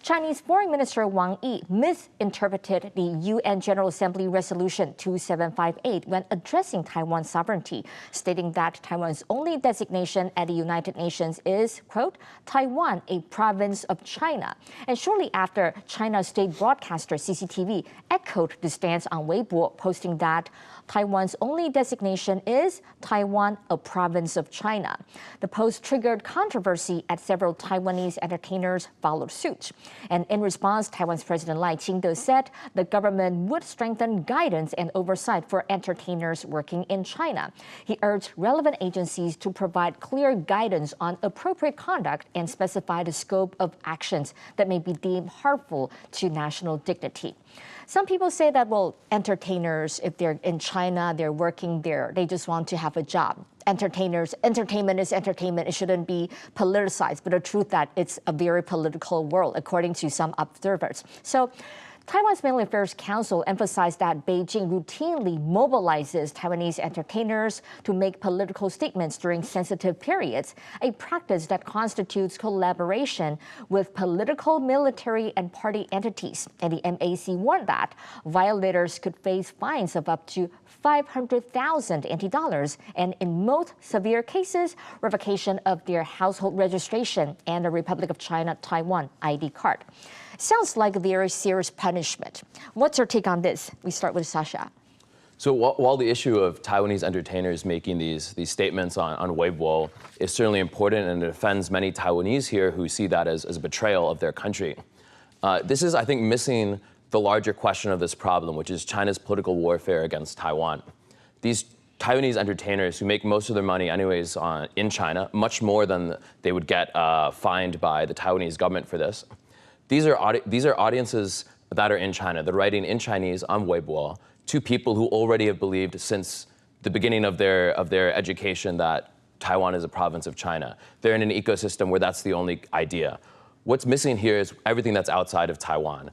Chinese Foreign Minister Wang Yi misinterpreted the UN General Assembly Resolution 2758 when addressing Taiwan's sovereignty, stating that Taiwan's only designation at the United Nations is, quote, Taiwan, a province of China. And shortly after, China's state broadcaster CCTV echoed the stance on Weibo, posting that Taiwan's only designation is Taiwan, a province of China. The post triggered controversy as several Taiwanese entertainers followed suit. And in response, Taiwan's President Lai Ching-te said the government would strengthen guidance and oversight for entertainers working in China. He urged relevant agencies to provide clear guidance on appropriate conduct and specify the scope of actions that may be deemed harmful to national dignity. Some people say that, well, entertainers, if they're in China, they're working there, they just want to have a job. Entertainment is entertainment. It shouldn't be politicized. But the truth that it's a very political world, according to some observers. So Taiwan's Mainland Affairs Council emphasized that Beijing routinely mobilizes Taiwanese entertainers to make political statements during sensitive periods, a practice that constitutes collaboration with political, military, and party entities. And the MAC warned that violators could face fines of up to 500,000 NT dollars, and in most severe cases, revocation of their household registration and the Republic of China Taiwan ID card. Sounds like a very serious punishment. What's your take on this? We start with Sasha. So while the issue of Taiwanese entertainers making these statements on Weibo is certainly important and it offends many Taiwanese here who see that as a betrayal of their country, this is, I think, missing the larger question of this problem, which is China's political warfare against Taiwan. These Taiwanese entertainers who make most of their money anyways in China, much more than they would get fined by the Taiwanese government for this. These are audiences that are in China. They're writing in Chinese on Weibo to people who already have believed since the beginning of their education that Taiwan is a province of China. They're in an ecosystem where that's the only idea. What's missing here is everything that's outside of Taiwan.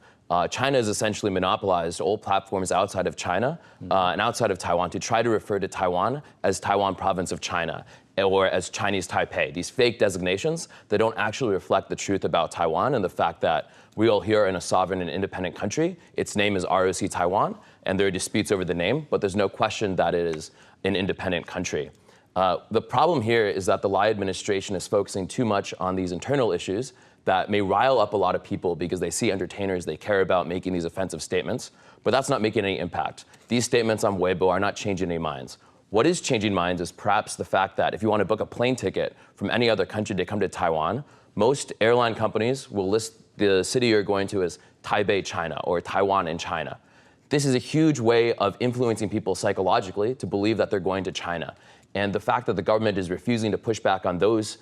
China has essentially monopolized all platforms outside of China and outside of Taiwan to try to refer to Taiwan as Taiwan province of China or as Chinese Taipei. These fake designations that don't actually reflect the truth about Taiwan and the fact that we all here are in a sovereign and independent country. Its name is ROC Taiwan, and there are disputes over the name, but there's no question that it is an independent country. The problem here is that the Lai administration is focusing too much on these internal issues that may rile up a lot of people because they see entertainers they care about making these offensive statements, but that's not making any impact. These statements on Weibo are not changing any minds. What is changing minds is perhaps the fact that if you want to book a plane ticket from any other country to come to Taiwan, most airline companies will list the city you're going to as Taipei, China, or Taiwan in China. This is a huge way of influencing people psychologically to believe that they're going to China. And the fact that the government is refusing to push back on those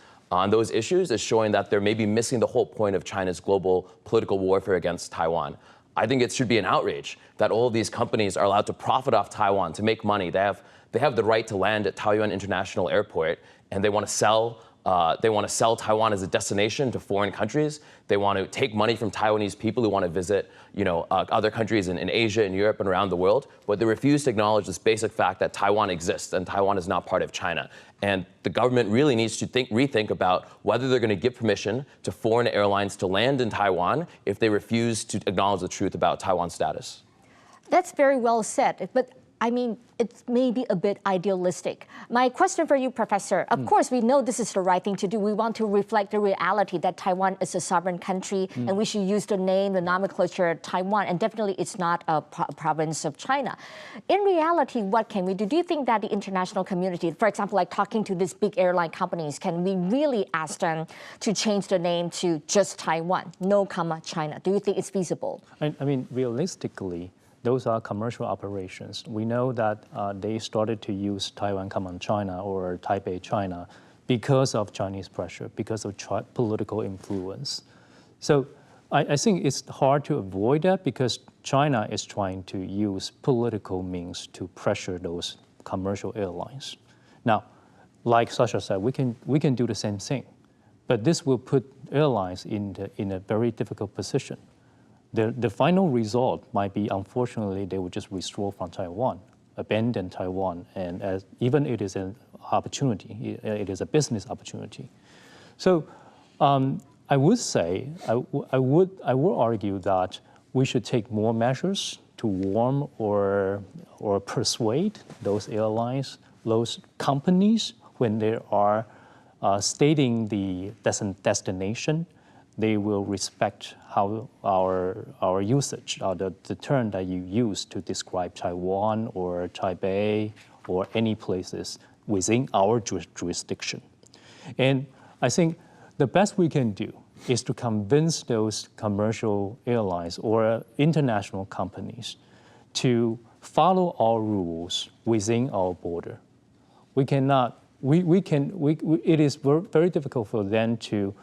issues is showing that they're maybe missing the whole point of China's global political warfare against Taiwan. I think it should be an outrage that all of these companies are allowed to profit off Taiwan, to make money. They have the right to land at Taoyuan International Airport, and they want to sell Taiwan as a destination to foreign countries. They want to take money from Taiwanese people who want to visit, other countries in Asia and Europe and around the world, but they refuse to acknowledge this basic fact that Taiwan exists and Taiwan is not part of China. And the government really needs to rethink about whether they're going to give permission to foreign airlines to land in Taiwan if they refuse to acknowledge the truth about Taiwan's status. That's very well said, but I mean, it's maybe a bit idealistic. My question for you, Professor, of course, we know this is the right thing to do. We want to reflect the reality that Taiwan is a sovereign country, and we should use the name, the nomenclature Taiwan, and definitely it's not a province of China. In reality, what can we do? Do you think that the international community, for example, like talking to these big airline companies, can we really ask them to change the name to just Taiwan, no comma China? Do you think it's feasible? I mean, realistically, those are commercial operations. We know that they started to use Taiwan, China or Taipei, China because of Chinese pressure, because of political influence. So I think it's hard to avoid that because China is trying to use political means to pressure those commercial airlines. Now, like Sasha said, we can do the same thing, but this will put airlines in a very difficult position. The final result might be, unfortunately, they would just withdraw from Taiwan, abandon Taiwan, and even it is an opportunity, it is a business opportunity. So I would say, I would argue that we should take more measures to warn or persuade those airlines, those companies, when they are stating the destination, they will respect how our usage, the term that you use to describe Taiwan or Taipei or any places within our jurisdiction. And I think the best we can do is to convince those commercial airlines or international companies to follow our rules within our border. We cannot. It is very difficult for them to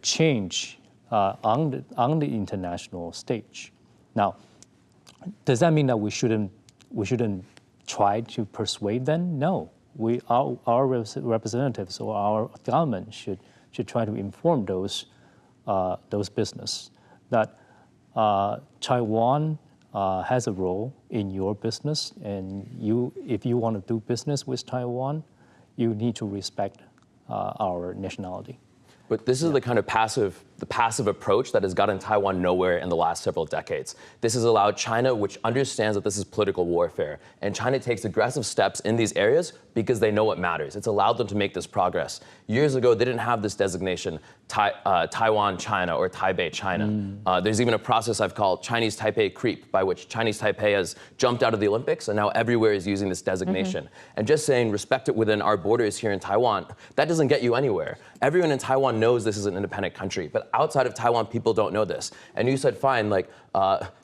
change on the international stage. Now, does that mean that we shouldn't try to persuade them? No. Our representatives or our government should try to inform those business that Taiwan has a role in your business, and if you want to do business with Taiwan, you need to respect our nationality. But this is the kind of passive approach that has gotten Taiwan nowhere in the last several decades. This has allowed China, which understands that this is political warfare, and China takes aggressive steps in these areas because they know what matters. It's allowed them to make this progress. Years ago, they didn't have this designation, Taiwan-China or Taipei-China. There's even a process I've called Chinese Taipei creep, by which Chinese Taipei has jumped out of the Olympics and now everywhere is using this designation. And just saying respect it within our borders here in Taiwan, that doesn't get you anywhere. Everyone in Taiwan knows this is an independent country, but outside of Taiwan, people don't know this. And you said, fine, like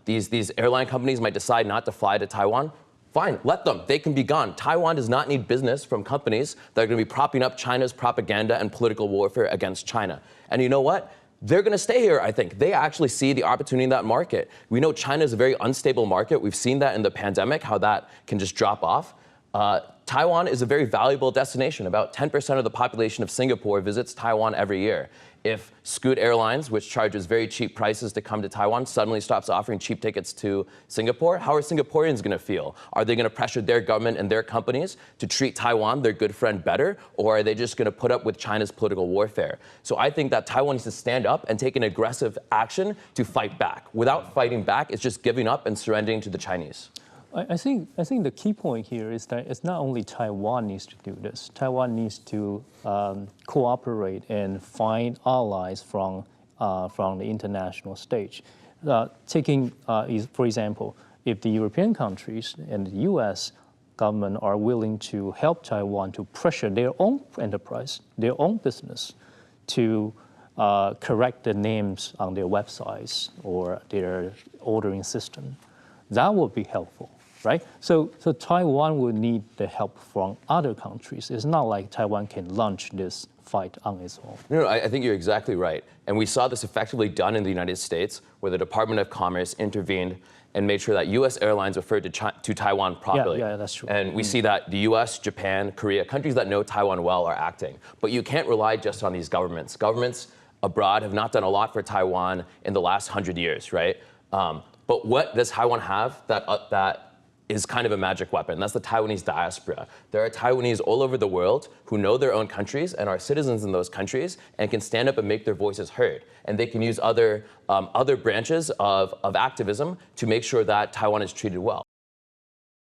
these airline companies might decide not to fly to Taiwan. Fine, let them. They can be gone. Taiwan does not need business from companies that are going to be propping up China's propaganda and political warfare against China. And you know what? They're going to stay here, I think. They actually see the opportunity in that market. We know China is a very unstable market. We've seen that in the pandemic, how that can just drop off. Taiwan is a very valuable destination. About 10% of the population of Singapore visits Taiwan every year. If Scoot Airlines, which charges very cheap prices to come to Taiwan, suddenly stops offering cheap tickets to Singapore, how are Singaporeans going to feel? Are they going to pressure their government and their companies to treat Taiwan, their good friend, better? Or are they just going to put up with China's political warfare? So I think that Taiwan needs to stand up and take an aggressive action to fight back. Without fighting back, it's just giving up and surrendering to the Chinese. I think the key point here is that it's not only Taiwan needs to do this. Taiwan needs to cooperate and find allies from the international stage. For example, if the European countries and the U.S. government are willing to help Taiwan to pressure their own enterprise, their own business, to correct the names on their websites or their ordering system, that would be helpful. Right? So Taiwan would need the help from other countries. It's not like Taiwan can launch this fight on its own. No, I think you're exactly right. And we saw this effectively done in the United States, where the Department of Commerce intervened and made sure that U.S. airlines referred to Taiwan properly. Yeah, that's true. And we see that the U.S., Japan, Korea, countries that know Taiwan well are acting. But you can't rely just on these governments. Governments abroad have not done a lot for Taiwan in the last 100 years, right? But what does Taiwan have that is kind of a magic weapon? That's the Taiwanese diaspora. There are Taiwanese all over the world who know their own countries and are citizens in those countries and can stand up and make their voices heard. And they can use other branches of activism to make sure that Taiwan is treated well.